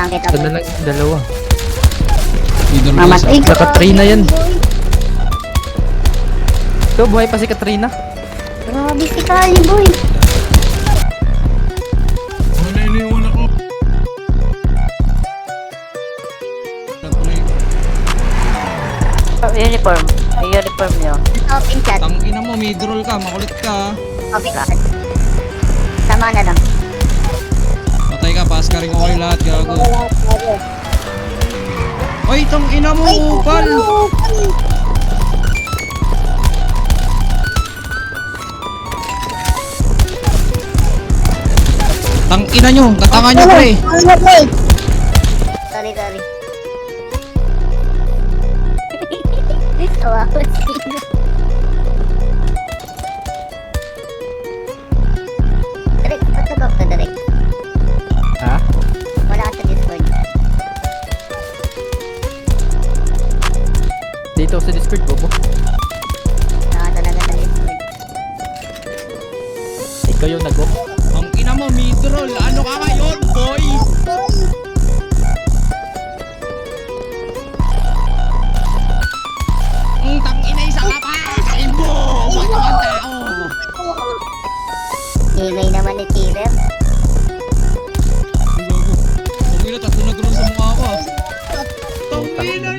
Puntahan kita, Ito boy. na lang yung dalawa. Mamatay ka. Sa Katrina yan. Ito, buhay pa si Katrina. Grabe si Kali, boy. Wala, iniwan ako. Uniform. May uniform nyo. Open chat. Tangina mo, mid-roll ka, makulit ka. Open chat. Sama na lang. Patay ka, pass ka rin ko kayo lahat, gago. Oy, tangina mo, upal! Tangina nyo, tatanga nyo, pre. Sorry, sorry. Tawa ko sino. Direk, ba't nag-off ka, Direk? Ha? Wala ka sa Discord. Dito sa Discord, bobo. Wala ka talaga sa Discord. Ikaw yung nag-off. Ang ina mo, mid-roll. Ano ka ngayon, boy? Ang tangina, isa ka pa! Kain mo! Wala kang tao! Ingay naman ni Killer. Ang gago. Tangina, tatlo na gano'n sa mukha ko. Tangina